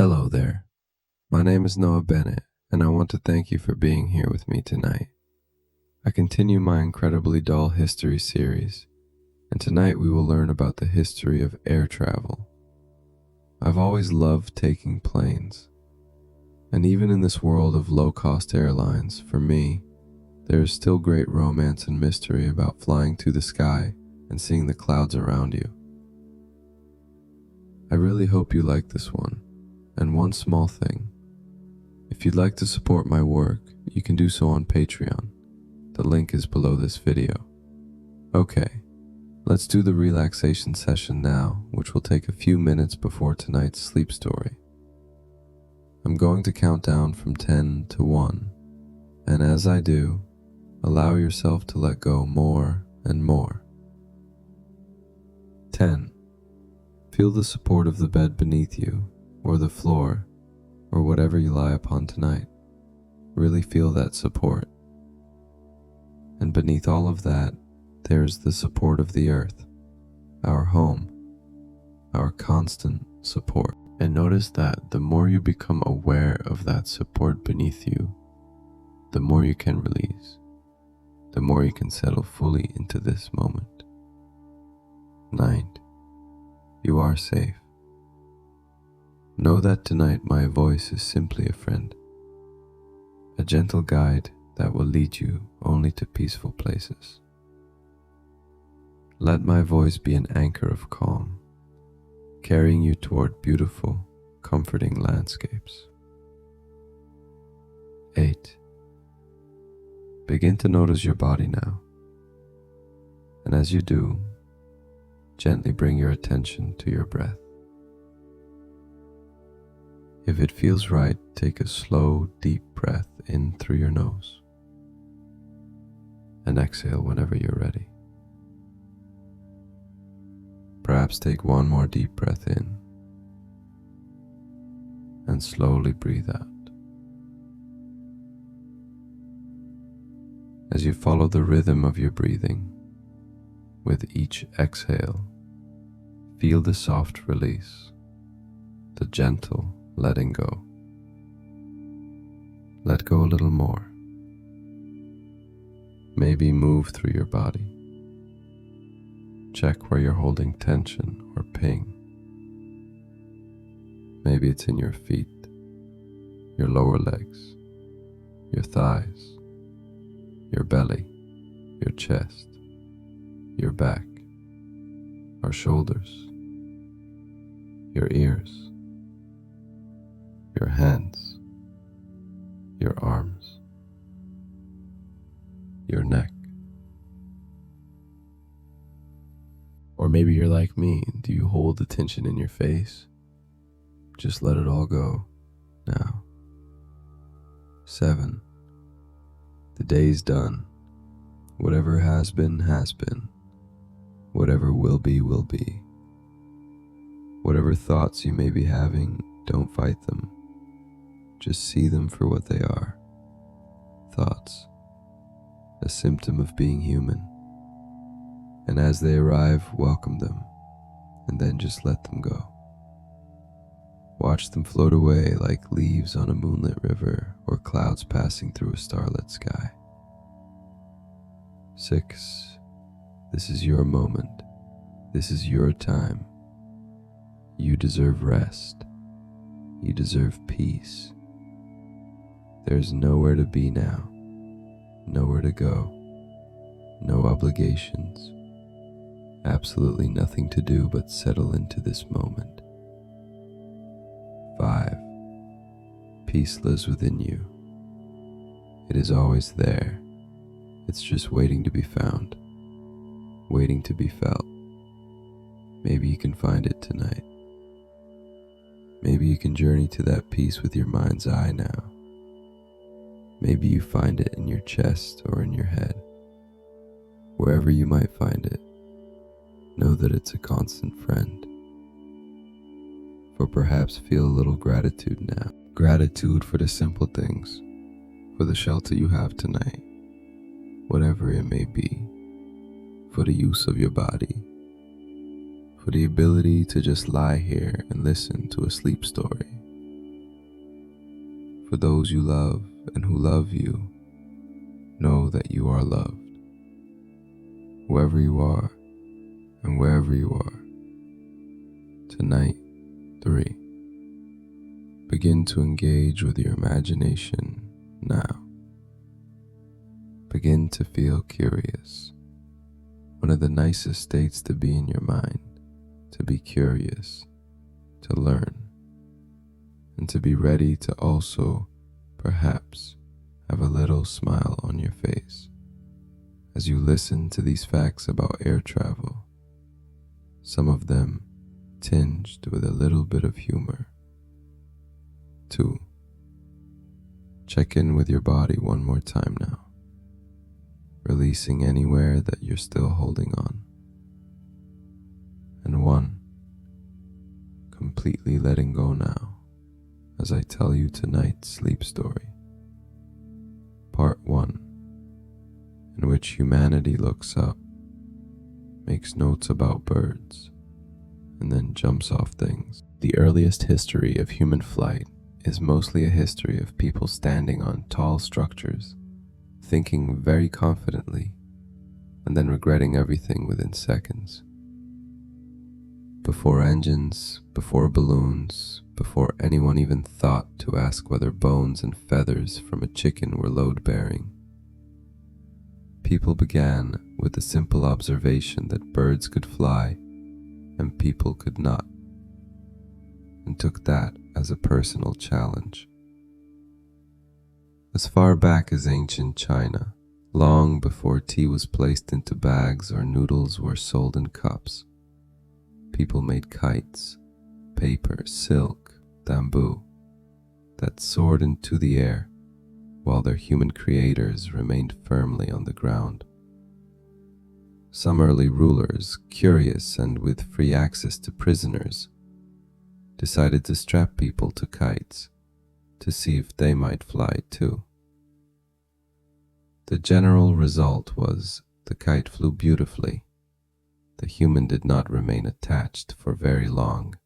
Hello there. My name is Noah Bennett, and I want to thank you for being here with me tonight. I continue my incredibly dull history series, and tonight we will learn about the history of air travel. I've always loved taking planes, and even in this world of low-cost airlines, for me, there is still great romance and mystery about flying to the sky and seeing the clouds around you. I really hope you like this one. And one small thing, if you'd like to support my work, you can do so on Patreon. The link is below this video. Okay, let's do the relaxation session now, which will take a few minutes before tonight's sleep story. I'm going to count down from 10 to 1, and as I do, allow yourself to let go more and more. 10. Feel the support of the bed beneath you, or the floor, or whatever you lie upon tonight. Really feel that support. And beneath all of that, there is the support of the earth, our home, our constant support. And notice that the more you become aware of that support beneath you, the more you can release, the more you can settle fully into this moment. 9. You are safe. Know that tonight my voice is simply a friend, a gentle guide that will lead you only to peaceful places. Let my voice be an anchor of calm, carrying you toward beautiful, comforting landscapes. 8. Begin to notice your body now, and as you do, gently bring your attention to your breath. If it feels right, take a slow, deep breath in through your nose and exhale whenever you're ready. Perhaps take one more deep breath in and slowly breathe out. As you follow the rhythm of your breathing, with each exhale, feel the soft release, the gentle letting go. Let go a little more. Maybe move through your body. Check where you're holding tension or pain. Maybe it's in your feet, your lower legs, your thighs, your belly, your chest, your back, or shoulders, your ears, your hands, your arms, your neck. Or maybe you're like me. Do you hold the tension in your face? Just let it all go now. 7. The day's done. Whatever has been, has been. Whatever will be, will be. Whatever thoughts you may be having, don't fight them. Just see them for what they are. Thoughts, a symptom of being human. And as they arrive, welcome them, and then just let them go. Watch them float away like leaves on a moonlit river or clouds passing through a starlit sky. 6. This is your moment. This is your time. You deserve rest. You deserve peace. There's nowhere to be now, nowhere to go, no obligations, absolutely nothing to do but settle into this moment. 5. Peace lives within you. It is always there. It's just waiting to be found, waiting to be felt. Maybe you can find it tonight. Maybe you can journey to that peace with your mind's eye now. Maybe you find it in your chest or in your head. Wherever you might find it, know that it's a constant friend. For perhaps feel a little gratitude now. Gratitude for the simple things, for the shelter you have tonight, whatever it may be, for the use of your body, for the ability to just lie here and listen to a sleep story, For those you love and who love you, know that you are loved. Whoever you are and wherever you are. Tonight, 3. Begin to engage with your imagination now. Begin to feel curious. One of the nicest states to be in your mind, to be curious, to learn, and to be ready to also, perhaps, have a little smile on your face as you listen to these facts about air travel, some of them tinged with a little bit of humor. 2. Check in with your body one more time now, releasing anywhere that you're still holding on. And 1. Completely letting go now as I tell you tonight's sleep story. Part 1, in which humanity looks up, makes notes about birds, and then jumps off things. The earliest history of human flight is mostly a history of people standing on tall structures, thinking very confidently, and then regretting everything within seconds. Before engines, before balloons, before anyone even thought to ask whether bones and feathers from a chicken were load-bearing, people began with the simple observation that birds could fly and people could not, and took that as a personal challenge. As far back as ancient China, long before tea was placed into bags or noodles were sold in cups, people made kites, paper, silk, bamboo, that soared into the air while their human creators remained firmly on the ground. Some early rulers, curious and with free access to prisoners, decided to strap people to kites to see if they might fly too. The general result was the kite flew beautifully. The human did not remain attached for very long,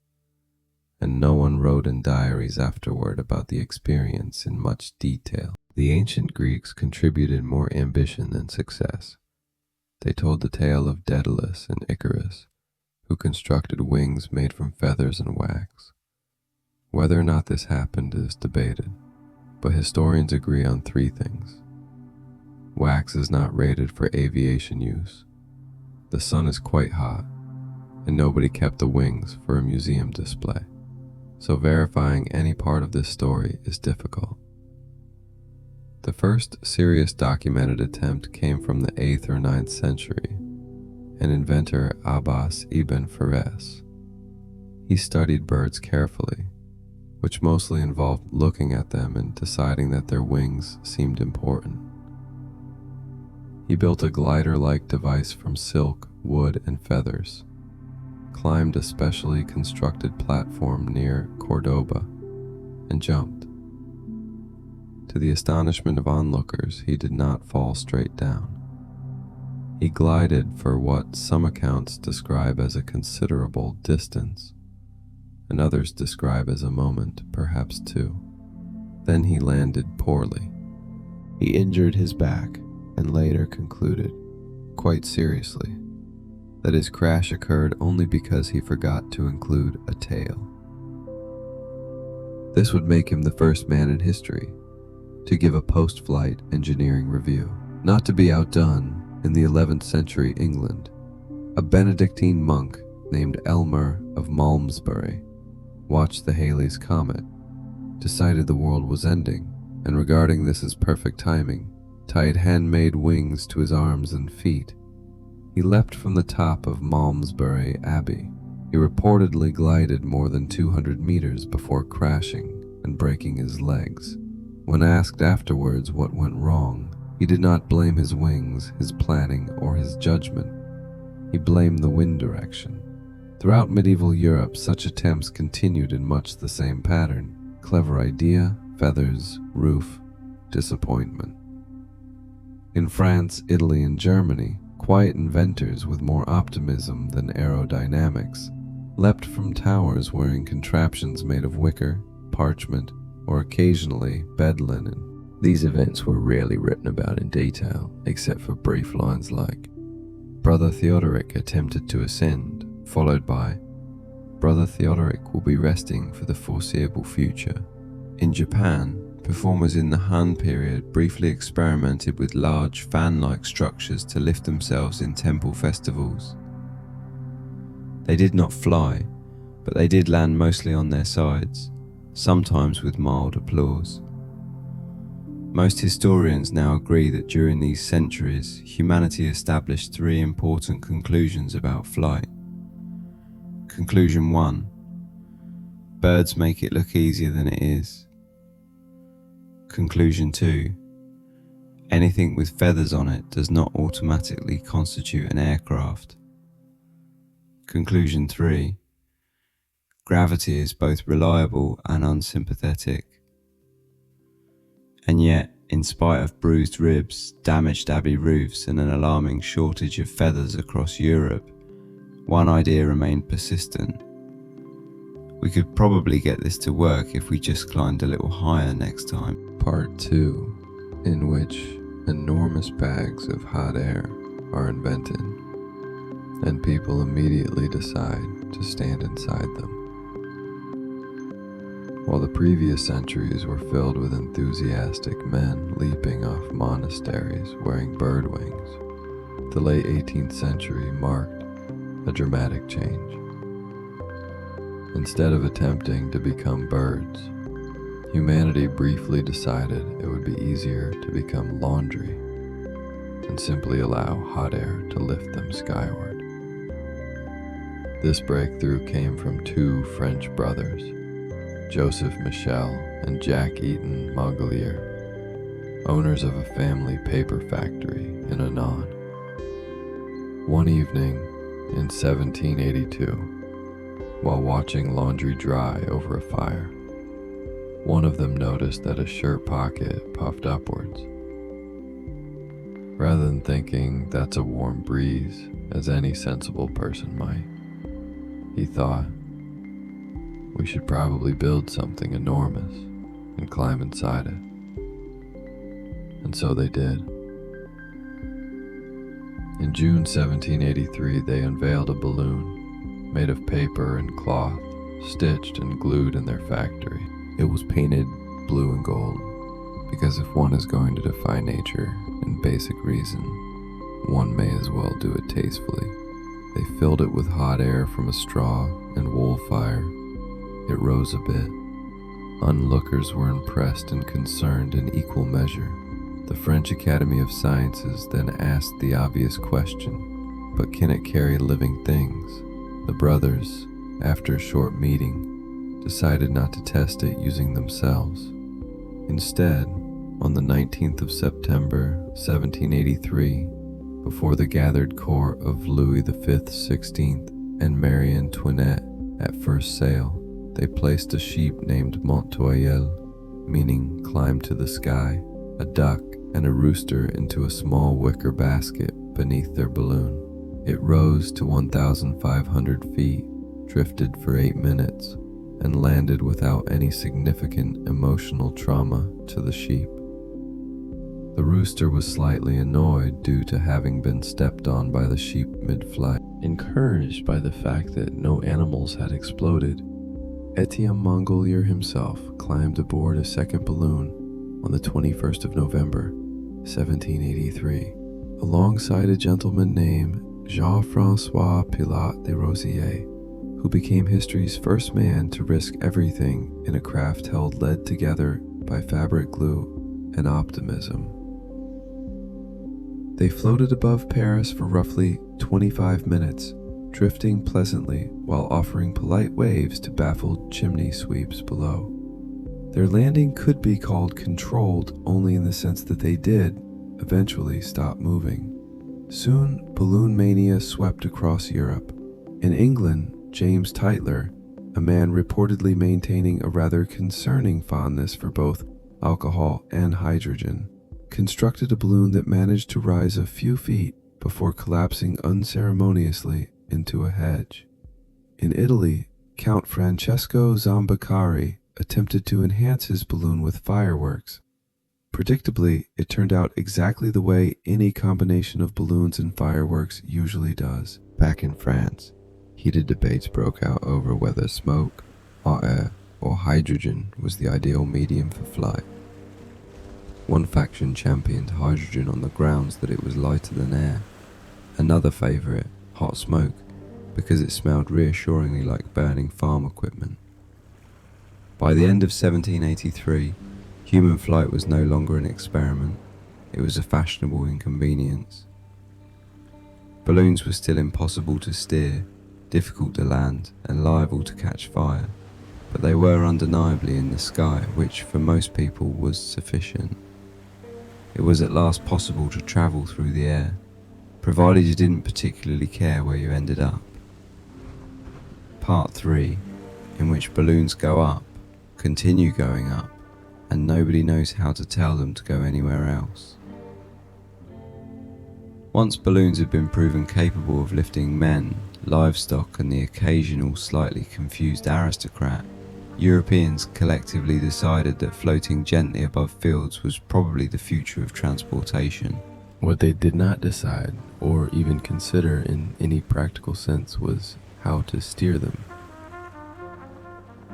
and no one wrote in diaries afterward about the experience in much detail. The ancient Greeks contributed more ambition than success. They told the tale of Daedalus and Icarus, who constructed wings made from feathers and wax. Whether or not this happened is debated, but historians agree on 3 things. Wax is not rated for aviation use. The sun is quite hot, and nobody kept the wings for a museum display, so verifying any part of this story is difficult. The first serious documented attempt came from the 8th or 9th century, an inventor Abbas ibn Fares. He studied birds carefully, which mostly involved looking at them and deciding that their wings seemed important. He built a glider-like device from silk, wood, and feathers, climbed a specially constructed platform near Cordoba, and jumped. To the astonishment of onlookers, he did not fall straight down. He glided for what some accounts describe as a considerable distance, and others describe as a moment, perhaps 2. Then he landed poorly. He injured his back and later concluded, quite seriously, that his crash occurred only because he forgot to include a tail. This would make him the first man in history to give a post-flight engineering review. Not to be outdone, in the 11th century England, a Benedictine monk named Elmer of Malmesbury watched the Halley's Comet, decided the world was ending, and regarding this as perfect timing, tied handmade wings to his arms and feet. He leapt from the top of Malmesbury Abbey. He reportedly glided more than 200 meters before crashing and breaking his legs. When asked afterwards what went wrong, he did not blame his wings, his planning, or his judgment. He blamed the wind direction. Throughout medieval Europe, such attempts continued in much the same pattern. Clever idea, feathers, roof, disappointment. In France, Italy, and Germany, quiet inventors with more optimism than aerodynamics leapt from towers wearing contraptions made of wicker, parchment, or occasionally bed linen. These events were rarely written about in detail, except for brief lines like, "Brother Theodoric attempted to ascend," followed by, "Brother Theodoric will be resting for the foreseeable future." In Japan, performers in the Han period briefly experimented with large fan-like structures to lift themselves in temple festivals. They did not fly, but they did land mostly on their sides, sometimes with mild applause. Most historians now agree that during these centuries, humanity established three important conclusions about flight. Conclusion 1. Birds make it look easier than it is. Conclusion 2. Anything with feathers on it does not automatically constitute an aircraft. Conclusion 3. Gravity is both reliable and unsympathetic. And yet, in spite of bruised ribs, damaged abbey roofs, and an alarming shortage of feathers across Europe, one idea remained persistent. We could probably get this to work if we just climbed a little higher next time. Part 2, in which enormous bags of hot air are invented, and people immediately decide to stand inside them. While the previous centuries were filled with enthusiastic men leaping off monasteries wearing bird wings, the late 18th century marked a dramatic change. Instead of attempting to become birds, humanity briefly decided it would be easier to become laundry and simply allow hot air to lift them skyward. This breakthrough came from two French brothers, Joseph Michel and Jacques Eaton Montgolfier, owners of a family paper factory in Anon. One evening in 1782, while watching laundry dry over a fire, one of them noticed that a shirt pocket puffed upwards. Rather than thinking that's a warm breeze, as any sensible person might, he thought, we should probably build something enormous and climb inside it. And so they did. In June 1783, they unveiled a balloon made of paper and cloth, stitched and glued in their factory. It was painted blue and gold, because if one is going to defy nature in basic reason, one may as well do it tastefully. They filled it with hot air from a straw and wool fire. It rose a bit. Onlookers were impressed and concerned in equal measure. The French Academy of Sciences then asked the obvious question, but can it carry living things? The brothers, after a short meeting, decided not to test it using themselves. Instead, on the 19th of September, 1783, before the gathered court of Louis V, 16th, and Marie Antoinette at first sail, they placed a sheep named Montoyel, meaning climb to the sky, a duck, and a rooster into a small wicker basket beneath their balloon. It rose to 1,500 feet, drifted for 8 minutes, and landed without any significant emotional trauma to the sheep. The rooster was slightly annoyed due to having been stepped on by the sheep mid-flight. Encouraged by the fact that no animals had exploded, Etienne Montgolfier himself climbed aboard a second balloon on the 21st of November, 1783, alongside a gentleman named Jean-François Pilote de Rosier, who became history's first man to risk everything in a craft held led together by fabric glue and optimism. They floated above Paris for roughly 25 minutes, drifting pleasantly while offering polite waves to baffled chimney sweeps below. Their landing could be called controlled only in the sense that they did eventually stop moving. Soon, balloon mania swept across Europe. In England, James Tytler, a man reportedly maintaining a rather concerning fondness for both alcohol and hydrogen, constructed a balloon that managed to rise a few feet before collapsing unceremoniously into a hedge. In Italy, Count Francesco Zambeccari attempted to enhance his balloon with fireworks. Predictably, it turned out exactly the way any combination of balloons and fireworks usually does. Back in France, heated debates broke out over whether smoke, hot air, or hydrogen was the ideal medium for flight. One faction championed hydrogen on the grounds that it was lighter than air. Another favoured hot smoke because it smelled reassuringly like burning farm equipment. By the end of 1783, human flight was no longer an experiment, it was a fashionable inconvenience. Balloons were still impossible to steer, difficult to land, and liable to catch fire, but they were undeniably in the sky, which for most people was sufficient. It was at last possible to travel through the air, provided you didn't particularly care where you ended up. Part 3, in which balloons go up, continue going up, and nobody knows how to tell them to go anywhere else. Once balloons had been proven capable of lifting men, livestock, and the occasional slightly confused aristocrat, Europeans collectively decided that floating gently above fields was probably the future of transportation. What they did not decide, or even consider in any practical sense, was how to steer them.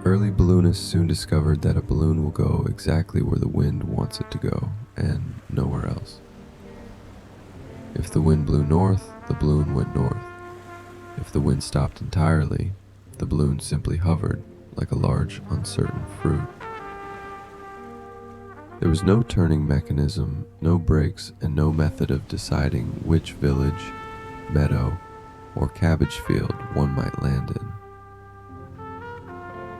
Early balloonists soon discovered that a balloon will go exactly where the wind wants it to go, and nowhere else. If the wind blew north, the balloon went north. If the wind stopped entirely, the balloon simply hovered like a large, uncertain fruit. There was no turning mechanism, no brakes, and no method of deciding which village, meadow, or cabbage field one might land in.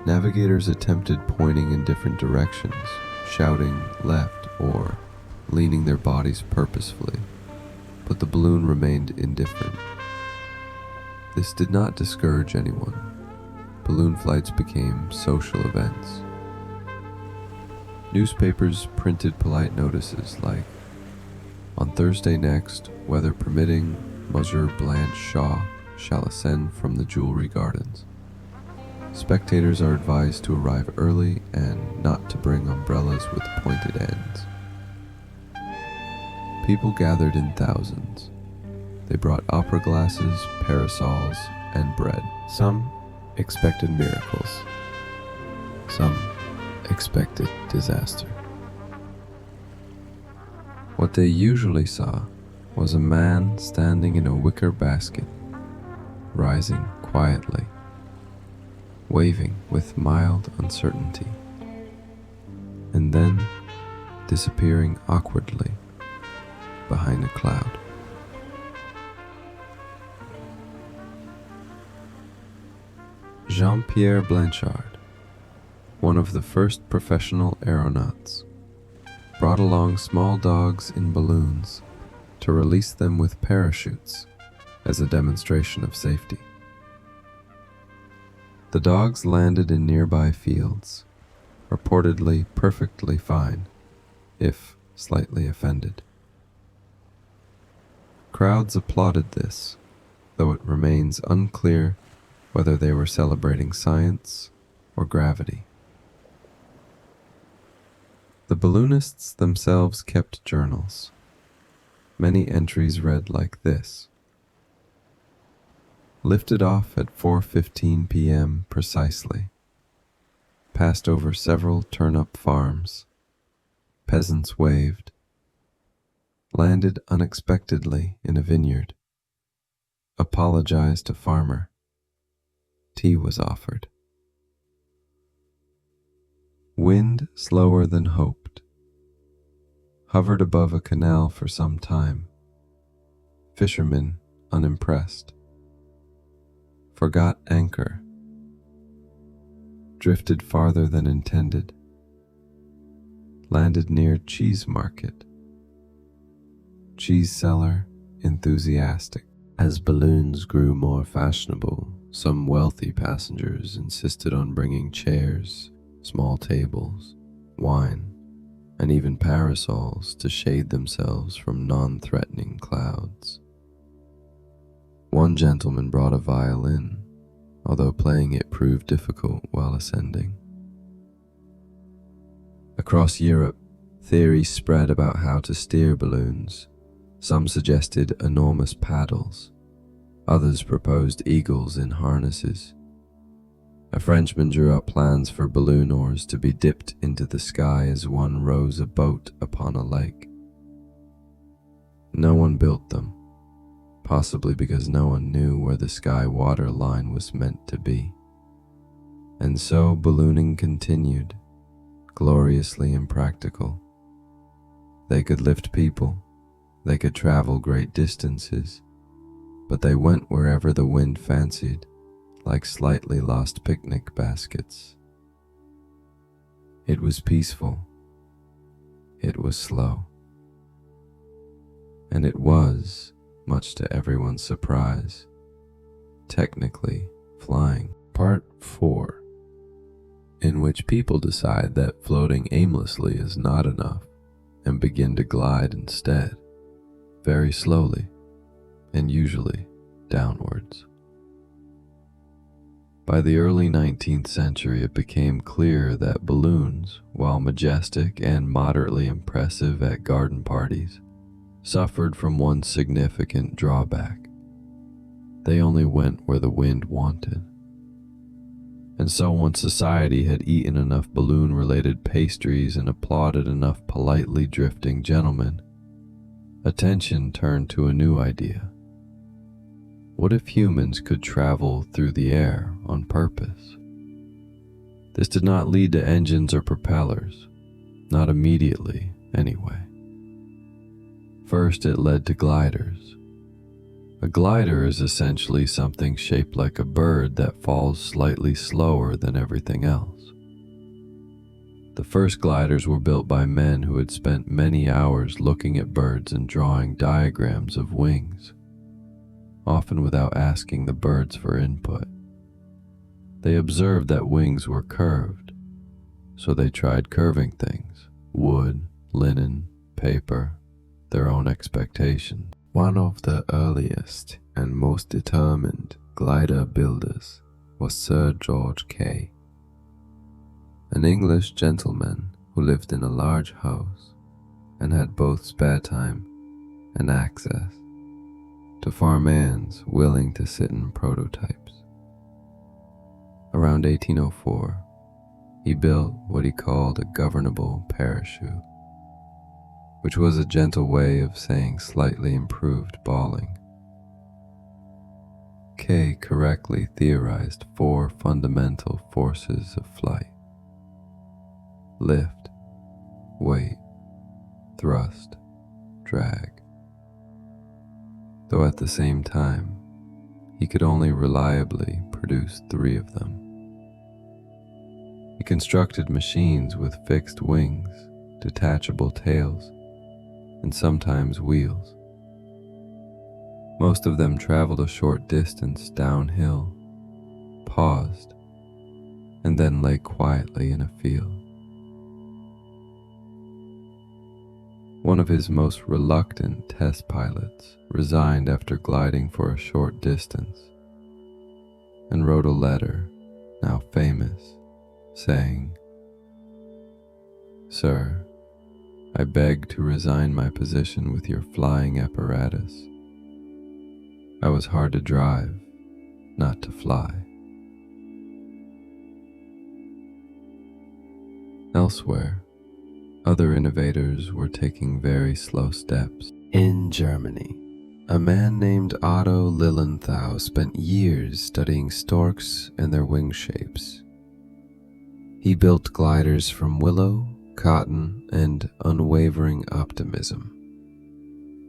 Navigators attempted pointing in different directions, shouting left or leaning their bodies purposefully, but the balloon remained indifferent. This did not discourage anyone. Balloon flights became social events. Newspapers printed polite notices like, "On Thursday next, weather permitting, Monsieur Blanche Shaw shall ascend from the Jewelry Gardens. Spectators are advised to arrive early and not to bring umbrellas with pointed ends." People gathered in thousands. They brought opera glasses, parasols, and bread. Some expected miracles. Some expected disaster. What they usually saw was a man standing in a wicker basket, rising quietly, waving with mild uncertainty, and then disappearing awkwardly behind a cloud. Jean-Pierre Blanchard, one of the first professional aeronauts, brought along small dogs in balloons to release them with parachutes as a demonstration of safety. The dogs landed in nearby fields, reportedly perfectly fine, if slightly offended. Crowds applauded this, though it remains unclear whether they were celebrating science or gravity. The balloonists themselves kept journals. Many entries read like this: "Lifted off at 4:15 p.m. precisely. Passed over several turnip farms. Peasants waved. Landed unexpectedly in a vineyard. Apologized to farmer. Tea was offered. Wind slower than hoped. Hovered above a canal for some time. Fishermen unimpressed. Forgot anchor. Drifted farther than intended. Landed near cheese market. Cheese seller enthusiastic." As balloons grew more fashionable, some wealthy passengers insisted on bringing chairs, small tables, wine, and even parasols to shade themselves from non-threatening clouds. One gentleman brought a violin, although playing it proved difficult while ascending. Across Europe, theories spread about how to steer balloons. Some suggested enormous paddles. Others proposed eagles in harnesses. A Frenchman drew up plans for balloon oars to be dipped into the sky as one rows a boat upon a lake. No one built them, possibly because no one knew where the sky-water line was meant to be. And so ballooning continued, gloriously impractical. They could lift people, they could travel great distances, but they went wherever the wind fancied, like slightly lost picnic baskets. It was peaceful. It was slow. And it was, much to everyone's surprise, technically flying. Part 4, in which people decide that floating aimlessly is not enough and begin to glide instead, very slowly and usually downwards. By the early 19th century, it became clear that balloons, while majestic and moderately impressive at garden parties, suffered from one significant drawback. They only went where the wind wanted. And so once society had eaten enough balloon-related pastries and applauded enough politely drifting gentlemen, attention turned to a new idea. What if humans could travel through the air on purpose? This did not lead to engines or propellers, not immediately anyway. First, it led to gliders. A glider is essentially something shaped like a bird that falls slightly slower than everything else. The first gliders were built by men who had spent many hours looking at birds and drawing diagrams of wings, often without asking the birds for input. They observed that wings were curved, so they tried curving things: wood, linen, paper, their own expectations. One of the earliest and most determined glider builders was Sir George Kay, an English gentleman who lived in a large house and had both spare time and access to farm hands willing to sit in prototypes. Around 1804, he built what he called a governable parachute, which was a gentle way of saying slightly improved balling. Kay correctly theorized 4 fundamental forces of flight: lift, weight, thrust, drag. Though at the same time, he could only reliably produce 3 of them. He constructed machines with fixed wings, detachable tails, and sometimes wheels. Most of them traveled a short distance downhill, paused, and then lay quietly in a field. One of his most reluctant test pilots resigned after gliding for a short distance and wrote a letter, now famous, saying, "Sir, I beg to resign my position with your flying apparatus. I was hard to drive, not to fly." Elsewhere, other innovators were taking very slow steps. In Germany, a man named Otto Lilienthal spent years studying storks and their wing shapes. He built gliders from willow, cotton, and unwavering optimism.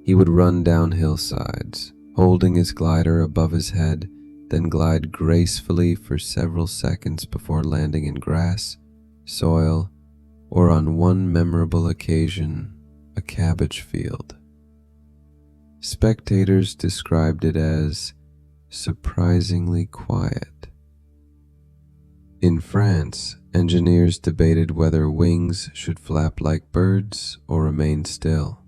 He would run down hillsides, holding his glider above his head, then glide gracefully for several seconds before landing in grass, soil, or on one memorable occasion, a cabbage field. Spectators described it as surprisingly quiet. In France, engineers debated whether wings should flap like birds or remain still.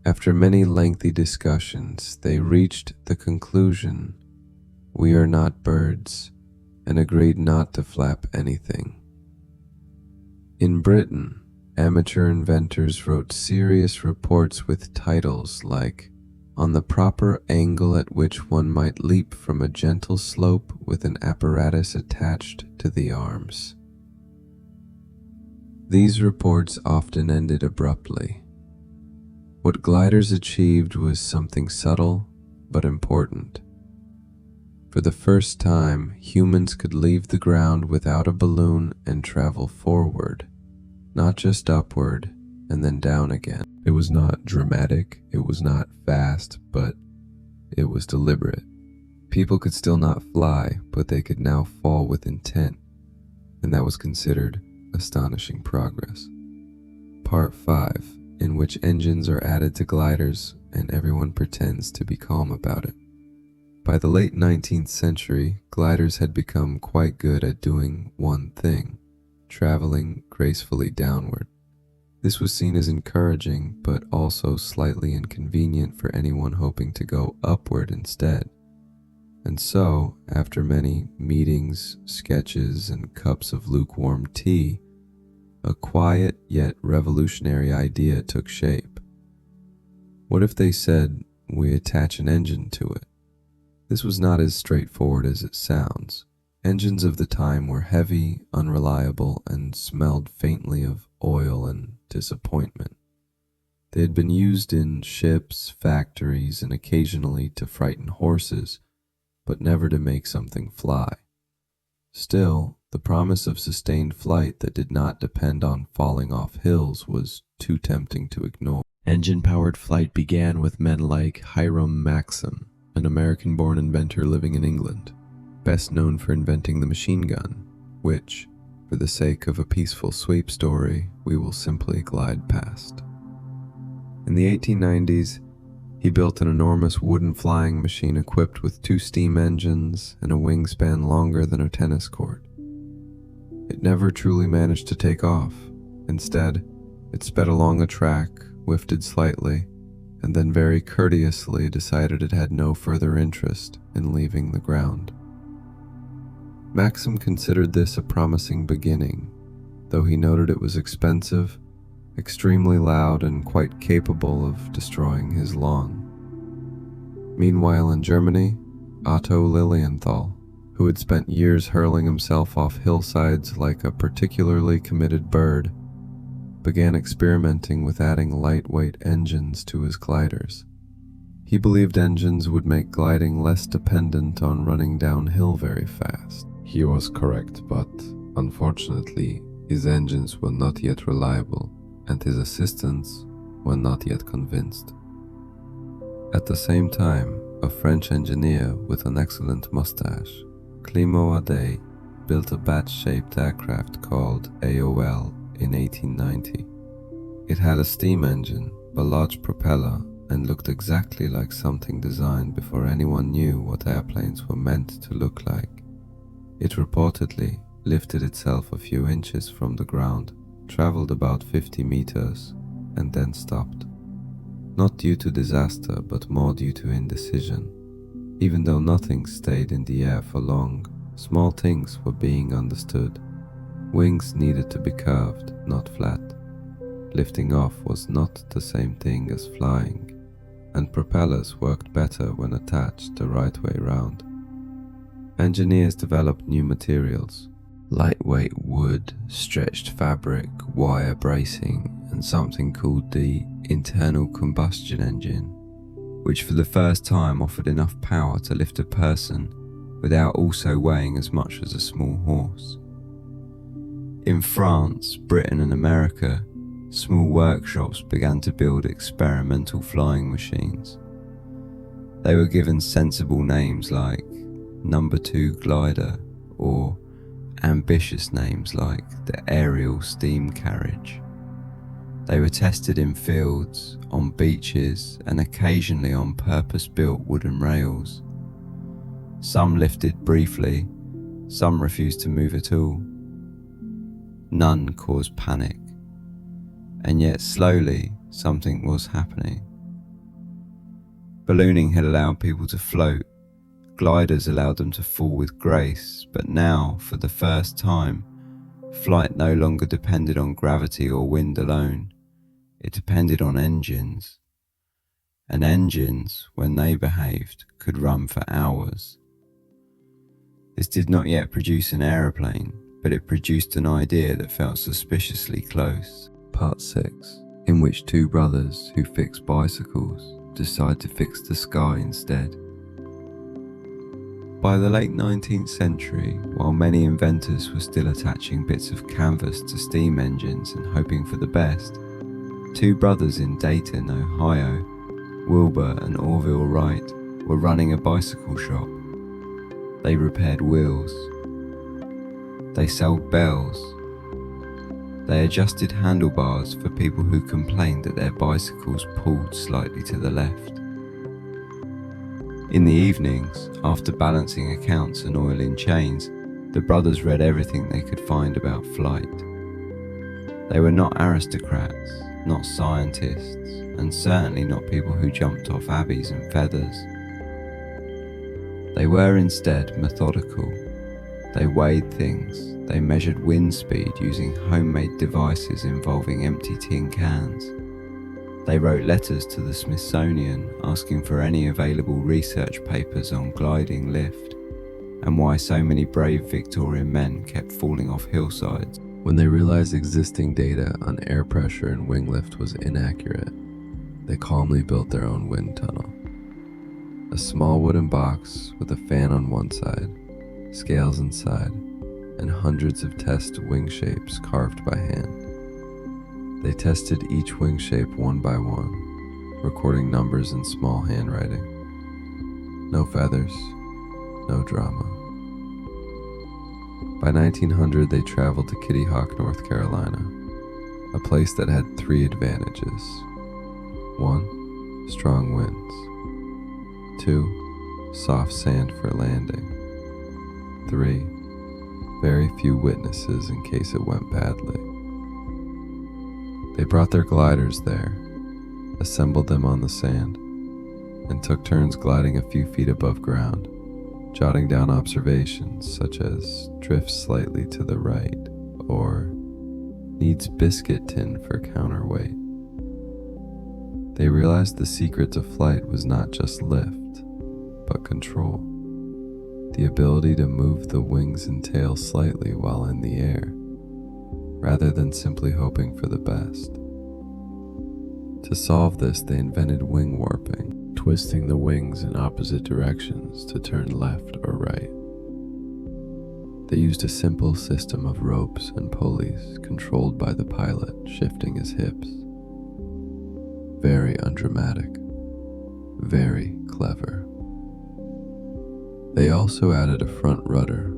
After many lengthy discussions, they reached the conclusion, "We are not birds," and agreed not to flap anything. In Britain, amateur inventors wrote serious reports with titles like "On the Proper Angle at which One Might Leap from a Gentle Slope with an Apparatus Attached to the Arms." These reports often ended abruptly. What gliders achieved was something subtle but important. For the first time, humans could leave the ground without a balloon and travel forward, not just upward and then down again. It was not dramatic, it was not fast, but it was deliberate. People could still not fly, but they could now fall with intent, and that was considered astonishing progress. Part 5, in which engines are added to gliders and everyone pretends to be calm about it. By the late 19th century, gliders had become quite good at doing one thing: traveling gracefully downward. This was seen as encouraging, but also slightly inconvenient for anyone hoping to go upward instead. And so, after many meetings, sketches, and cups of lukewarm tea, a quiet yet revolutionary idea took shape. What if they said, we attach an engine to it? This was not as straightforward as it sounds. Engines of the time were heavy, unreliable, and smelled faintly of oil and disappointment. They had been used in ships, factories, and occasionally to frighten horses, but never to make something fly. Still, the promise of sustained flight that did not depend on falling off hills was too tempting to ignore. Engine-powered flight began with men like Hiram Maxim, an American-born inventor living in England, best known for inventing the machine gun, which, for the sake of a peaceful sweep story, we will simply glide past. In the 1890s, he built an enormous wooden flying machine equipped with 2 steam engines and a wingspan longer than a tennis court. It never truly managed to take off. Instead, it sped along a track, whiffed slightly, and then very courteously decided it had no further interest in leaving the ground. Maxim considered this a promising beginning, though he noted it was expensive, extremely loud, and quite capable of destroying his lawn. Meanwhile in Germany, Otto Lilienthal, who had spent years hurling himself off hillsides like a particularly committed bird, began experimenting with adding lightweight engines to his gliders. He believed engines would make gliding less dependent on running downhill very fast. He was correct, but unfortunately, his engines were not yet reliable, and his assistants were not yet convinced. At the same time, a French engineer with an excellent mustache, Clément Adet, built a bat-shaped aircraft called AOL in 1890. It had a steam engine, a large propeller, and looked exactly like something designed before anyone knew what airplanes were meant to look like. It reportedly lifted itself a few inches from the ground, traveled about 50 meters, and then stopped. Not due to disaster, but more due to indecision. Even though nothing stayed in the air for long, small things were being understood. Wings needed to be curved, not flat. Lifting off was not the same thing as flying, and propellers worked better when attached the right way round. Engineers developed new materials: lightweight wood, stretched fabric, wire bracing, and something called the internal combustion engine, which for the first time offered enough power to lift a person without also weighing as much as a small horse. In France, Britain, and America, small workshops began to build experimental flying machines. They were given sensible names like Number 2 Glider, or ambitious names like the Aerial Steam Carriage. They were tested in fields, on beaches, and occasionally on purpose-built wooden rails. Some lifted briefly, some refused to move at all. None caused panic, and yet slowly something was happening. Ballooning had allowed people to float, gliders allowed them to fall with grace, but now, for the first time, Flight no longer depended on gravity or wind alone. It depended on engines. And engines, when they behaved, could run for hours. This did not yet produce an aeroplane, but it produced an idea that felt suspiciously close. Part 6, in which two brothers who fix bicycles decide to fix the sky instead. By the late 19th century, while many inventors were still attaching bits of canvas to steam engines and hoping for the best, two brothers in Dayton, Ohio, Wilbur and Orville Wright, were running a bicycle shop. They repaired wheels. They sold bells. They adjusted handlebars for people who complained that their bicycles pulled slightly to the left. In the evenings, after balancing accounts and oiling chains, the brothers read everything they could find about flight. They were not aristocrats, not scientists, and certainly not people who jumped off abbeys and feathers. They were instead methodical. They weighed things. They measured wind speed using homemade devices involving empty tin cans. They wrote letters to the Smithsonian asking for any available research papers on gliding lift and why so many brave Victorian men kept falling off hillsides. When they realized existing data on air pressure and wing lift was inaccurate, they calmly built their own wind tunnel. A small wooden box with a fan on one side, scales inside, and hundreds of test wing shapes carved by hand. They tested each wing shape one by one, recording numbers in small handwriting. No feathers, no drama. By 1900, they traveled to Kitty Hawk, North Carolina, a place that had 3 advantages. 1, strong winds. 2, soft sand for landing. 3, very few witnesses in case it went badly. They brought their gliders there, assembled them on the sand, and took turns gliding a few feet above ground, jotting down observations such as drifts slightly to the right or needs biscuit tin for counterweight. They realized the secret to flight was not just lift, but control. The ability to move the wings and tail slightly while in the air, rather than simply hoping for the best. To solve this, they invented wing warping, twisting the wings in opposite directions to turn left or right. They used a simple system of ropes and pulleys controlled by the pilot shifting his hips. Very undramatic, very clever. They also added a front rudder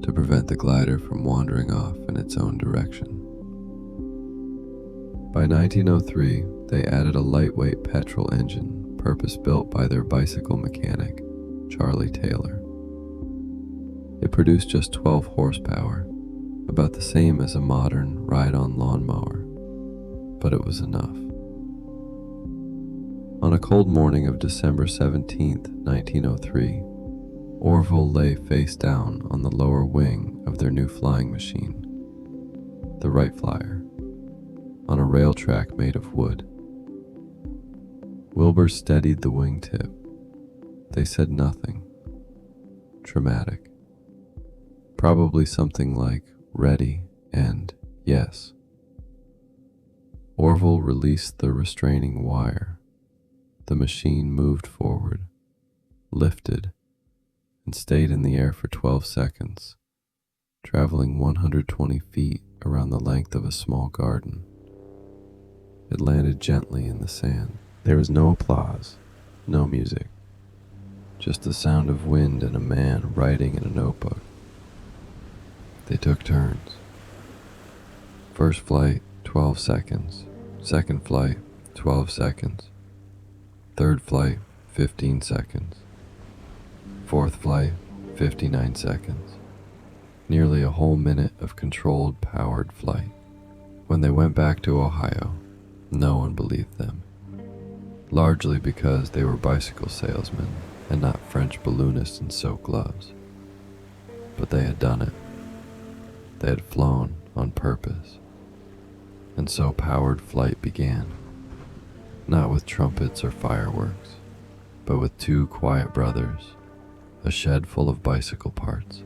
to prevent the glider from wandering off in its own direction. By 1903, they added a lightweight petrol engine purpose-built by their bicycle mechanic, Charlie Taylor. It produced just 12 horsepower, about the same as a modern ride-on lawnmower, but it was enough. On a cold morning of December 17, 1903, Orville lay face down on the lower wing of their new flying machine, the Wright Flyer, on a rail track made of wood. Wilbur steadied the wingtip. They said nothing. Dramatic. Probably something like ready and yes. Orville released the restraining wire. The machine moved forward, lifted, and stayed in the air for 12 seconds, traveling 120 feet around the length of a small garden. It landed gently in the sand. There was no applause, no music, just the sound of wind and a man writing in a notebook. They took turns. First flight, 12 seconds. Second flight, 12 seconds. Third flight, 15 seconds. Fourth flight, 59 seconds. Nearly a whole minute of controlled, powered flight. When they went back to Ohio, no one believed them. Largely because they were bicycle salesmen and not French balloonists in silk gloves. But they had done it. They had flown on purpose, and so powered flight began, not with trumpets or fireworks, but with two quiet brothers, a shed full of bicycle parts,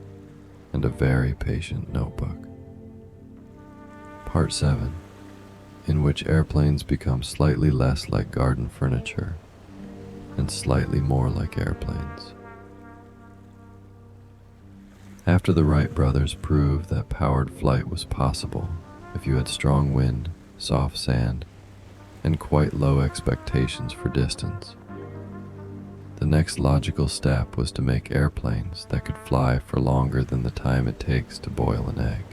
and a very patient notebook. Part 7, in which airplanes become slightly less like garden furniture and slightly more like airplanes. After the Wright brothers proved that powered flight was possible if you had strong wind, soft sand, and quite low expectations for distance, the next logical step was to make airplanes that could fly for longer than the time it takes to boil an egg.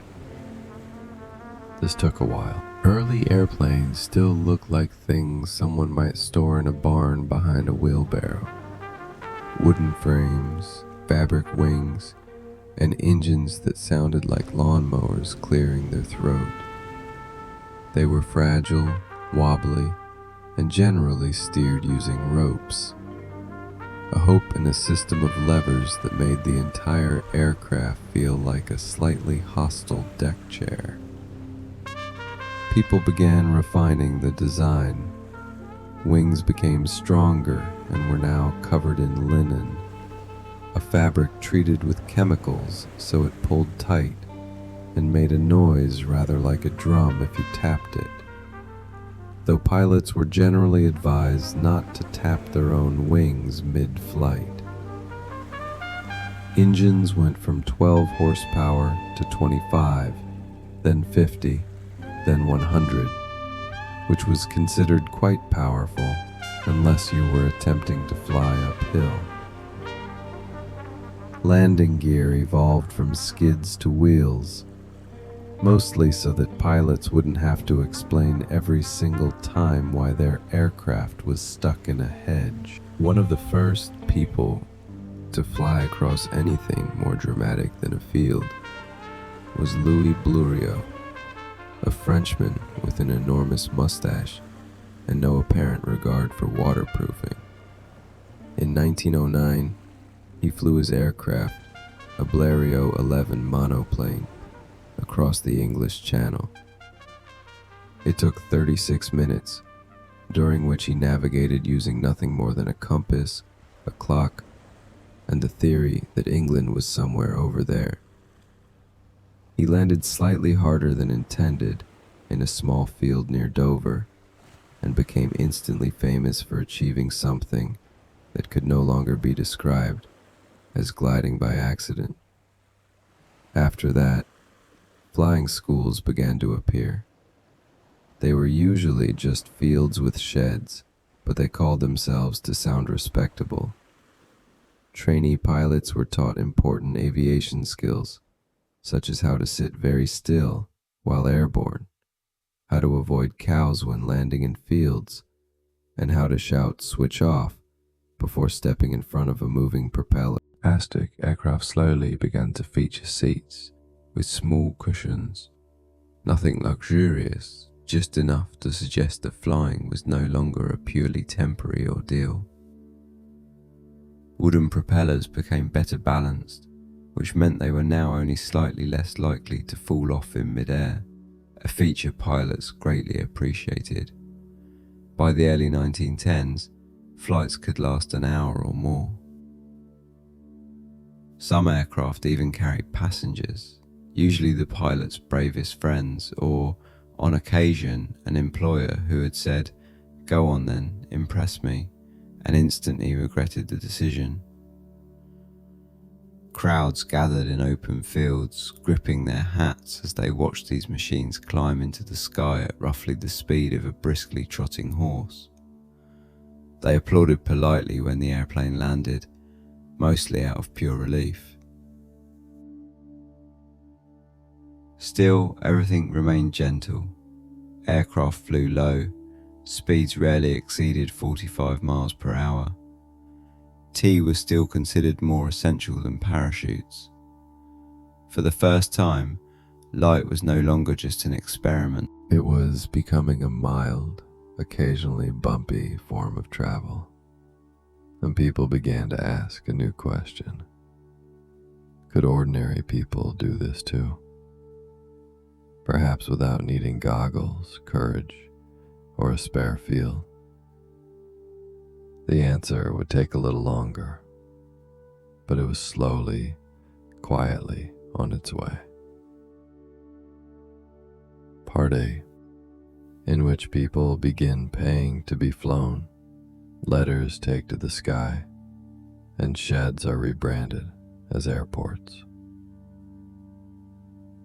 This took a while. Early airplanes still look like things someone might store in a barn behind a wheelbarrow. Wooden frames, fabric wings, and engines that sounded like lawnmowers clearing their throat. They were fragile, wobbly, and generally steered using ropes. A hope in a system of levers that made the entire aircraft feel like a slightly hostile deck chair. People began refining the design. Wings became stronger and were now covered in linen, a fabric treated with chemicals so it pulled tight and made a noise rather like a drum if you tapped it, though pilots were generally advised not to tap their own wings mid-flight. Engines went from 12 horsepower to 25, then 50, then 100, which was considered quite powerful unless you were attempting to fly uphill. Landing gear evolved from skids to wheels, mostly so that pilots wouldn't have to explain every single time why their aircraft was stuck in a hedge. One of the first people to fly across anything more dramatic than a field was Louis Blériot, a Frenchman with an enormous mustache and no apparent regard for waterproofing. In 1909, he flew his aircraft, a Blériot 11 monoplane, across the English Channel. It took 36 minutes, during which he navigated using nothing more than a compass, a clock, and the theory that England was somewhere over there. He landed slightly harder than intended in a small field near Dover and became instantly famous for achieving something that could no longer be described as gliding by accident. After that, flying schools began to appear. They were usually just fields with sheds, but they called themselves to sound respectable. Trainee pilots were taught important aviation skills, such as how to sit very still while airborne, how to avoid cows when landing in fields, and how to shout "switch off" before stepping in front of a moving propeller. Aircraft slowly began to feature seats with small cushions, nothing luxurious, just enough to suggest that flying was no longer a purely temporary ordeal. Wooden propellers became better balanced, which meant they were now only slightly less likely to fall off in midair, a feature pilots greatly appreciated. By the early 1910s, flights could last an hour or more. Some aircraft even carried passengers, usually the pilot's bravest friends, or, on occasion, an employer who had said, "Go on then, impress me," and instantly regretted the decision. Crowds gathered in open fields, gripping their hats as they watched these machines climb into the sky at roughly the speed of a briskly trotting horse. They applauded politely when the airplane landed, mostly out of pure relief. Still, everything remained gentle. Aircraft flew low, speeds rarely exceeded 45 miles per hour. Tea was still considered more essential than parachutes. For the first time, light was no longer just an experiment. It was becoming a mild, occasionally bumpy form of travel. And people began to ask a new question. Could ordinary people do this too? perhaps without needing goggles, courage, or a spare feel? The answer would take a little longer, but it was slowly, quietly on its way. Part A, in which people begin paying to be flown, letters take to the sky, and sheds are rebranded as airports.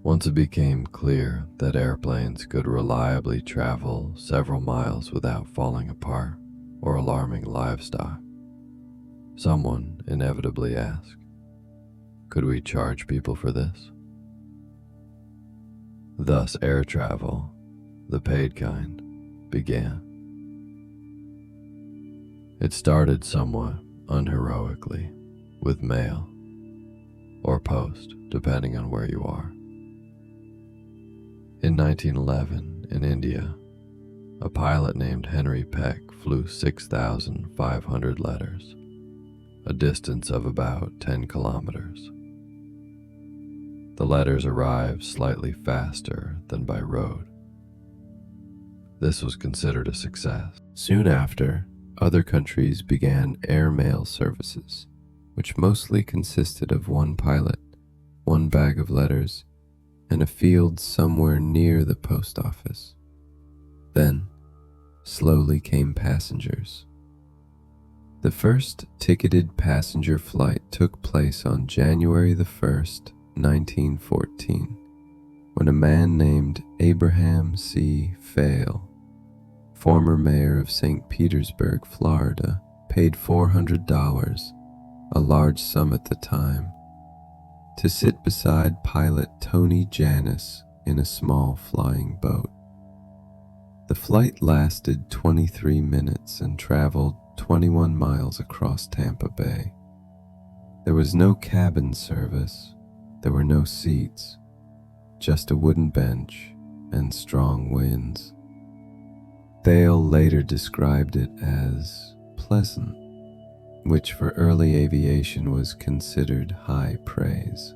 Once it became clear that airplanes could reliably travel several miles without falling apart or alarming livestock, someone inevitably asked, could we charge people for this? Thus air travel, the paid kind, began. It started somewhat unheroically with mail or post, depending on where you are. In 1911, in India, a pilot named Henry Peck flew 6,500 letters, a distance of about 10 kilometers. The letters arrived slightly faster than by road. This was considered a success. Soon after, other countries began air mail services, which mostly consisted of one pilot, one bag of letters, and a field somewhere near the post office. Then, slowly came passengers. The first ticketed passenger flight took place on January the 1st, 1914, when a man named Abraham C. Fail, former mayor of St. Petersburg, Florida, paid $400, a large sum at the time, to sit beside pilot Tony Janis in a small flying boat. The flight lasted 23 minutes and traveled 21 miles across Tampa Bay. There was no cabin service, there were no seats, just a wooden bench and strong winds. Thale later described it as pleasant, which for early aviation was considered high praise.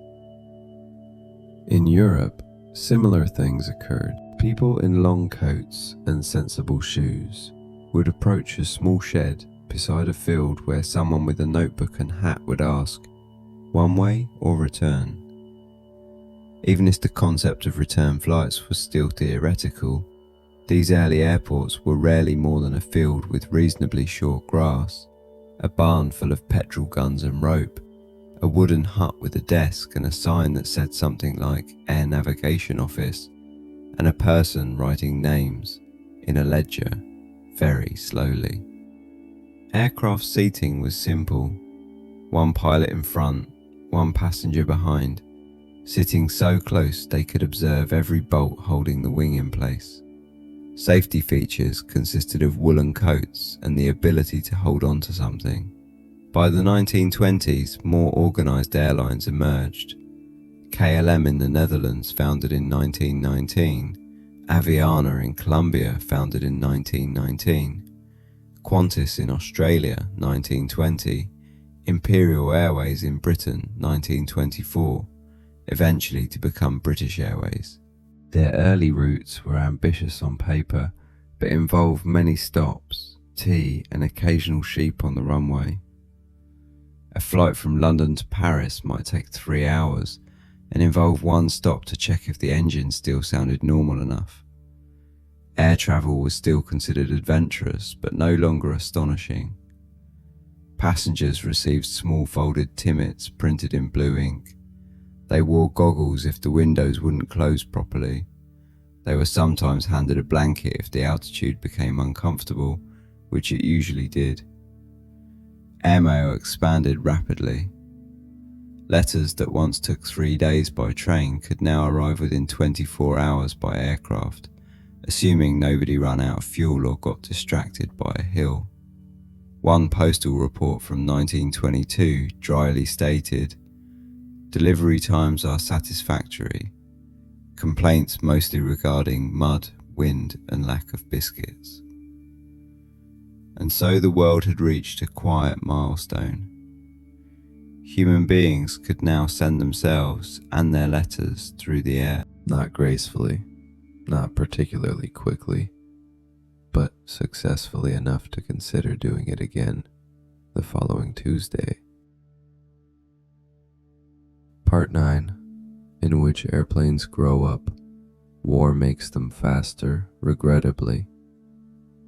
In Europe, similar things occurred. People in long coats and sensible shoes would approach a small shed beside a field where someone with a notebook and hat would ask, one way or return? Even if the concept of return flights was still theoretical, these early airports were rarely more than a field with reasonably short grass, a barn full of petrol guns and rope, a wooden hut with a desk and a sign that said something like Air Navigation Office, and a person writing names in a ledger very slowly. Aircraft seating was simple, one pilot in front, one passenger behind, sitting so close they could observe every bolt holding the wing in place. Safety features consisted of woolen coats and the ability to hold on to something. By the 1920s, more organised airlines emerged. KLM in the Netherlands, founded in 1919, Aviana in Colombia, founded in 1919, Qantas in Australia, 1920, Imperial Airways in Britain, 1924, eventually to become British Airways. Their early routes were ambitious on paper, but involved many stops, tea, and occasional sheep on the runway. A flight from London to Paris might take 3 hours and involve one stop to check if the engine still sounded normal enough. Air travel was still considered adventurous, but no longer astonishing. Passengers received small folded timmets printed in blue ink. They wore goggles if the windows wouldn't close properly. They were sometimes handed a blanket if the altitude became uncomfortable, which it usually did. Airmail expanded rapidly. Letters that once took 3 days by train could now arrive within 24 hours by aircraft, assuming nobody ran out of fuel or got distracted by a hill. One postal report from 1922 dryly stated, "Delivery times are satisfactory. Complaints mostly regarding mud, wind, and lack of biscuits." And so the world had reached a quiet milestone. Human beings could now send themselves and their letters through the air. Not gracefully, not particularly quickly, but successfully enough to consider doing it again the following Tuesday. Part 9, in which airplanes grow up, war makes them faster, regrettably,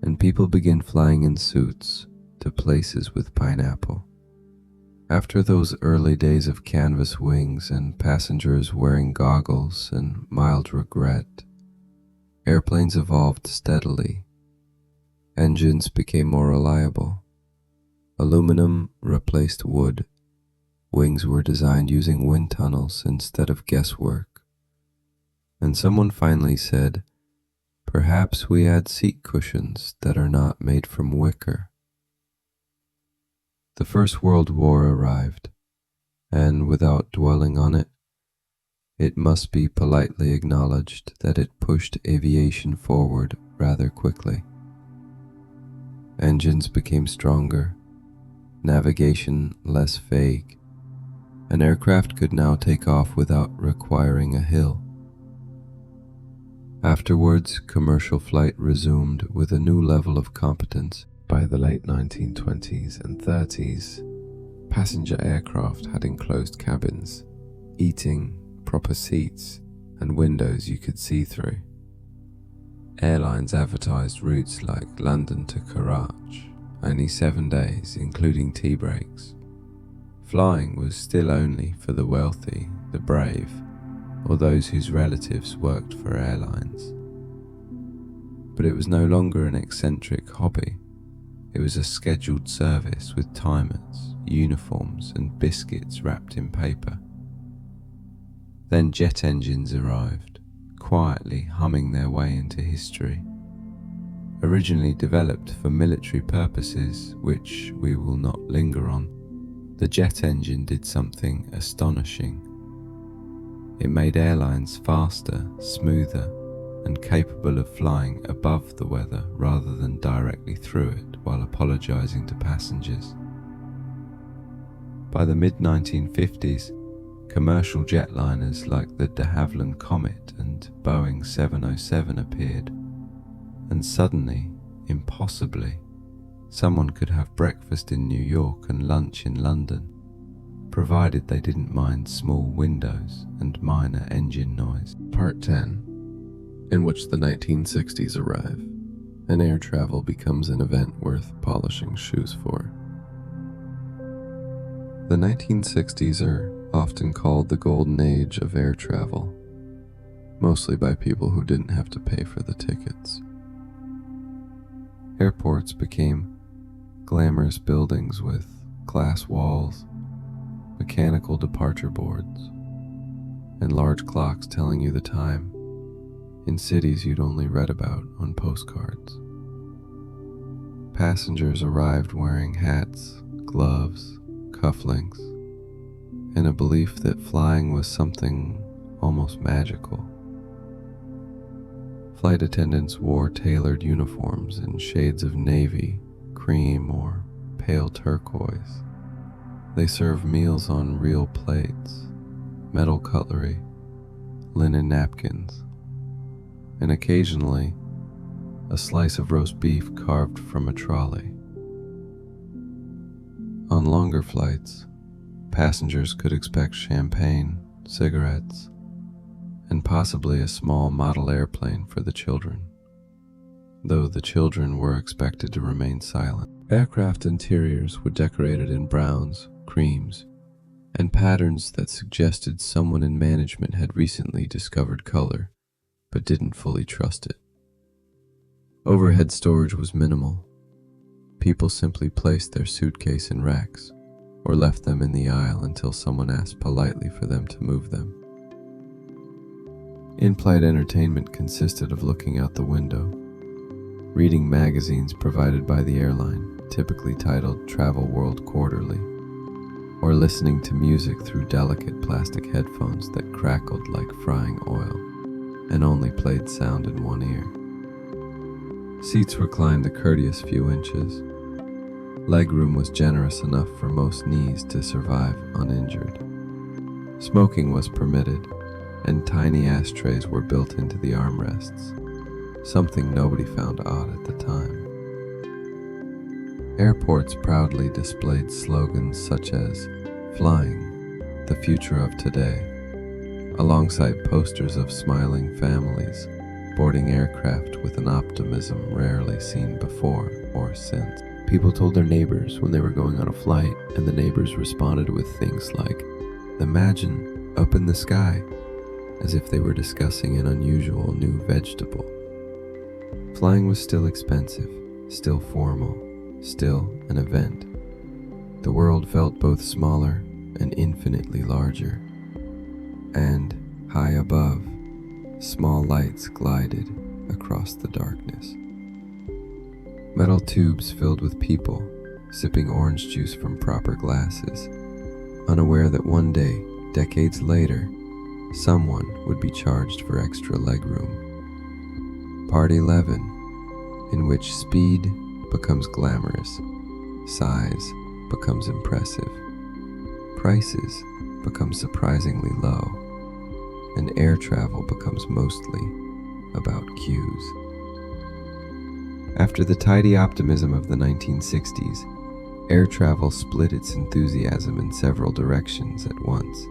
and people begin flying in suits to places with pineapple. After those early days of canvas wings and passengers wearing goggles and mild regret, airplanes evolved steadily. Engines became more reliable. Aluminum replaced wood. Wings were designed using wind tunnels instead of guesswork. And someone finally said, perhaps we add seat cushions that are not made from wicker. The First World War arrived, and without dwelling on it, it must be politely acknowledged that it pushed aviation forward rather quickly. Engines became stronger, navigation less vague. An aircraft could now take off without requiring a hill. Afterwards, commercial flight resumed with a new level of competence. By the late 1920s and 30s, passenger aircraft had enclosed cabins, eating, proper seats, and windows you could see through. Airlines advertised routes like London to Karachi, only 7 days, including tea breaks. Flying was still only for the wealthy, the brave, or those whose relatives worked for airlines. But it was no longer an eccentric hobby. It was a scheduled service with timers, uniforms, and biscuits wrapped in paper. Then jet engines arrived, quietly humming their way into history. Originally developed for military purposes, which we will not linger on, the jet engine did something astonishing. It made airlines faster, smoother, and capable of flying above the weather rather than directly through it while apologizing to passengers. By the mid-1950s, commercial jetliners like the de Havilland Comet and Boeing 707 appeared, and suddenly, impossibly, someone could have breakfast in New York and lunch in London, provided they didn't mind small windows and minor engine noise. Part 10, in which the 1960s arrive, and air travel becomes an event worth polishing shoes for. The 1960s are often called the golden age of air travel, mostly by people who didn't have to pay for the tickets. Airports became glamorous buildings with glass walls, mechanical departure boards, and large clocks telling you the time in cities you'd only read about on postcards. Passengers arrived wearing hats, gloves, cufflinks, in a belief that flying was something almost magical. Flight attendants wore tailored uniforms in shades of navy, cream, or pale turquoise. They served meals on real plates, metal cutlery, linen napkins, and occasionally a slice of roast beef carved from a trolley. On longer flights, passengers could expect champagne, cigarettes, and possibly a small model airplane for the children, though the children were expected to remain silent. Aircraft interiors were decorated in browns, creams, and patterns that suggested someone in management had recently discovered color, but didn't fully trust it. Overhead storage was minimal. People simply placed their suitcase in racks, or left them in the aisle until someone asked politely for them to move them. In-flight entertainment consisted of looking out the window, reading magazines provided by the airline, typically titled Travel World Quarterly, or listening to music through delicate plastic headphones that crackled like frying oil and only played sound in one ear. Seats reclined a courteous few inches. Legroom was generous enough for most knees to survive uninjured. Smoking was permitted, and tiny ashtrays were built into the armrests, something nobody found odd at the time. Airports proudly displayed slogans such as "Flying, the future of today," alongside posters of smiling families boarding aircraft with an optimism rarely seen before or since. People told their neighbors when they were going on a flight, and the neighbors responded with things like, "Imagine up in the sky," as if they were discussing an unusual new vegetable. Flying was still expensive, still formal, still an event. The world felt both smaller and infinitely larger. And, high above, small lights glided across the darkness. Metal tubes filled with people, sipping orange juice from proper glasses, unaware that one day, decades later, someone would be charged for extra legroom. Part 11, in which speed becomes glamorous, size becomes impressive, prices become surprisingly low, and air travel becomes mostly about queues. After the tidy optimism of the 1960s, air travel split its enthusiasm in several directions at once.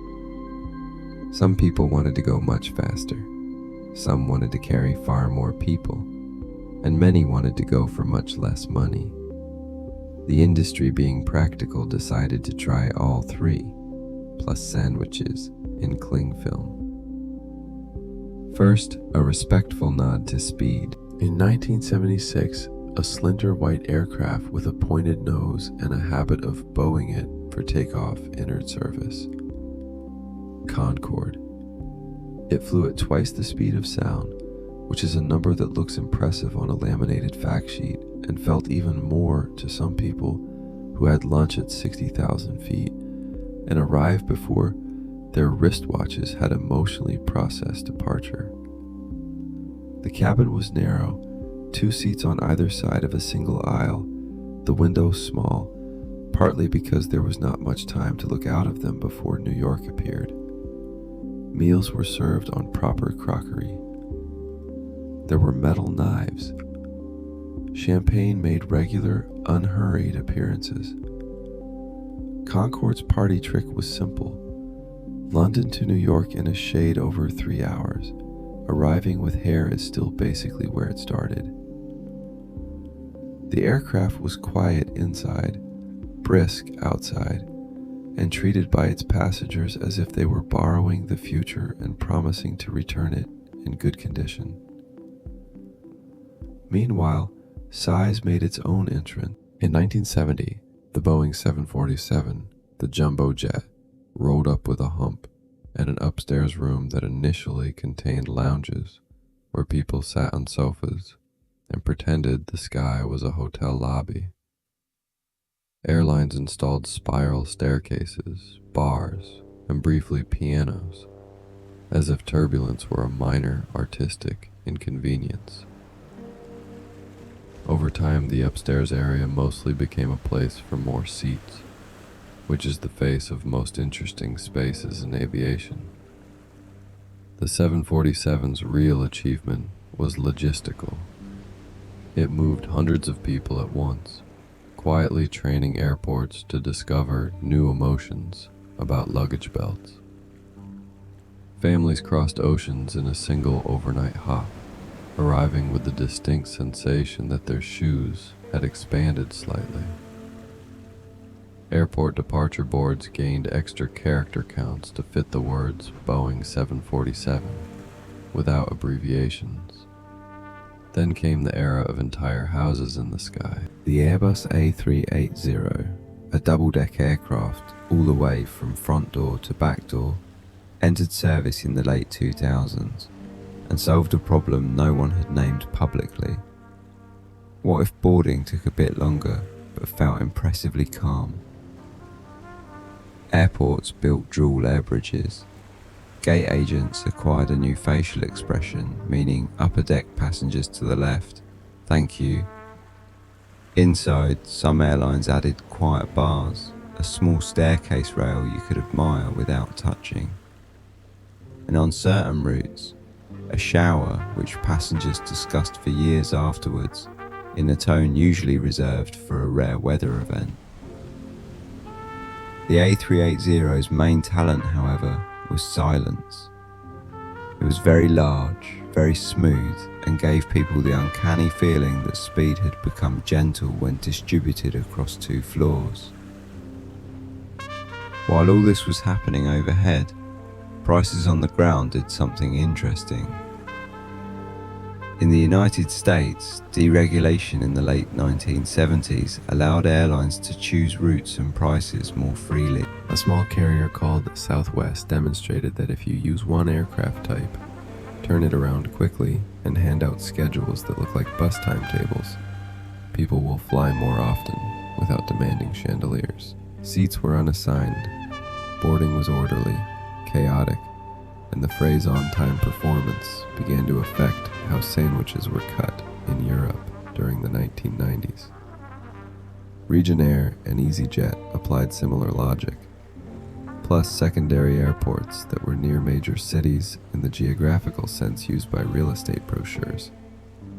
Some people wanted to go much faster, some wanted to carry far more people, and many wanted to go for much less money. The industry, being practical, decided to try all three, plus sandwiches in cling film. First, a respectful nod to speed. In 1976, a slender white aircraft with a pointed nose and a habit of bowing it for takeoff entered service. Concorde. It flew at twice the speed of sound, which is a number that looks impressive on a laminated fact sheet and felt even more to some people who had lunch at 60,000 feet and arrived before their wristwatches had emotionally processed departure. The cabin was narrow, 2 seats on either side of a single aisle, the windows small, partly because there was not much time to look out of them before New York appeared. Meals were served on proper crockery. There were metal knives. Champagne made regular, unhurried appearances. Concorde's party trick was simple. London to New York in a shade over 3 hours, arriving with hair is still basically where it started. The aircraft was quiet inside, brisk outside, and treated by its passengers as if they were borrowing the future and promising to return it in good condition. Meanwhile, size made its own entrance. In 1970, the Boeing 747, the jumbo jet, rolled up with a hump and an upstairs room that initially contained lounges where people sat on sofas and pretended the sky was a hotel lobby. Airlines installed spiral staircases, bars, and briefly pianos, as if turbulence were a minor artistic inconvenience. Over time, the upstairs area mostly became a place for more seats, which is the face of most interesting spaces in aviation. The 747's real achievement was logistical. It moved hundreds of people at once, quietly training airports to discover new emotions about luggage belts. Families crossed oceans in a single overnight hop, arriving with the distinct sensation that their shoes had expanded slightly. Airport departure boards gained extra character counts to fit the words Boeing 747 without abbreviations. Then came the era of entire houses in the sky. The Airbus A380, a double-deck aircraft all the way from front door to back door, entered service in the late 2000s and solved a problem no one had named publicly. What if boarding took a bit longer but felt impressively calm? Airports built dual air bridges. Gate agents acquired a new facial expression, meaning upper deck passengers to the left, thank you. Inside, some airlines added quiet bars, a small staircase rail you could admire without touching. and on certain routes, a shower which passengers discussed for years afterwards, in a tone usually reserved for a rare weather event. The A380's main talent, however, was silence. It was very large, very smooth, and gave people the uncanny feeling that speed had become gentle when distributed across 2 floors. While all this was happening overhead, prices on the ground did something interesting. In the United States, deregulation in the late 1970s allowed airlines to choose routes and prices more freely. A small carrier called Southwest demonstrated that if you use one aircraft type, turn it around quickly, and hand out schedules that look like bus timetables, people will fly more often without demanding chandeliers. Seats were unassigned, boarding was orderly, chaotic, and the phrase on-time performance began to affect how sandwiches were cut in Europe during the 1990s. Regionair and EasyJet applied similar logic, plus secondary airports that were near major cities in the geographical sense used by real estate brochures.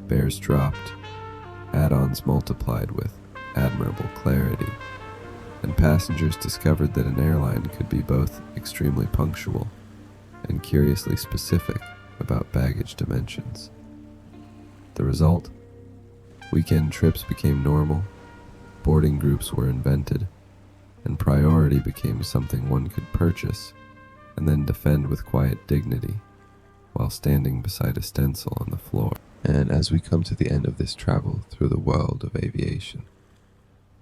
Bears dropped, add-ons multiplied with admirable clarity, and passengers discovered that an airline could be both extremely punctual and curiously specific about baggage dimensions. The result? Weekend trips became normal, boarding groups were invented, and priority became something one could purchase and then defend with quiet dignity while standing beside a stencil on the floor. And as we come to the end of this travel through the world of aviation,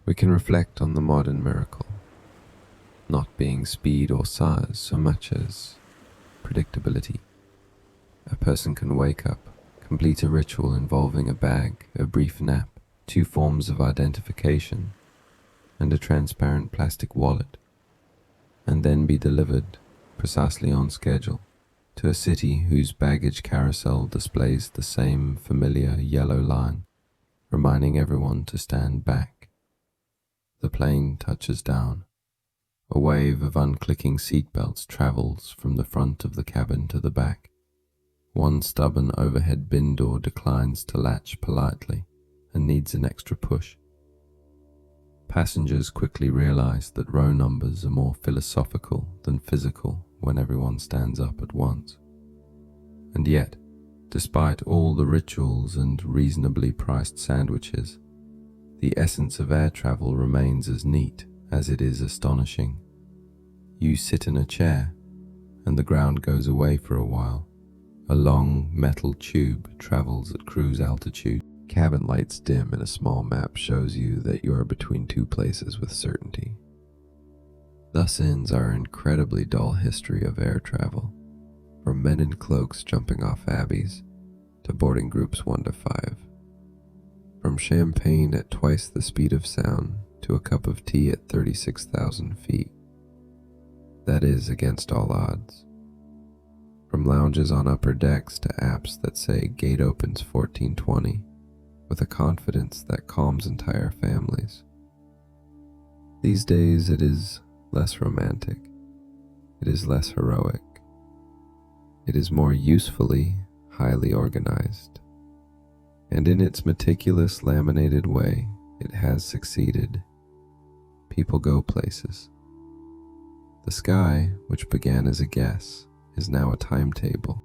we can reflect on the modern miracle, not being speed or size so much as predictability. A person can wake up, complete a ritual involving a bag, a brief nap, 2 forms of identification, and a transparent plastic wallet, and then be delivered, precisely on schedule, to a city whose baggage carousel displays the same familiar yellow line, reminding everyone to stand back. The plane touches down. A wave of unclicking seatbelts travels from the front of the cabin to the back. One stubborn overhead bin door declines to latch politely and needs an extra push. Passengers quickly realize that row numbers are more philosophical than physical when everyone stands up at once. And yet, despite all the rituals and reasonably priced sandwiches, the essence of air travel remains as neat as it is astonishing. You sit in a chair, and the ground goes away for a while. A long metal tube travels at cruise altitude. Cabin lights dim and a small map shows you that you are between 2 places with certainty. Thus ends our incredibly dull history of air travel, from men in cloaks jumping off abbeys to boarding groups 1 to 5. From champagne at twice the speed of sound to a cup of tea at 36,000 feet. That is against all odds. From lounges on upper decks to apps that say gate opens 1420 with a confidence that calms entire families. These days it is less romantic. It is less heroic. It is more usefully highly organized. And in its meticulous laminated way, it has succeeded. People go places. The sky, which began as a guess, is now a timetable.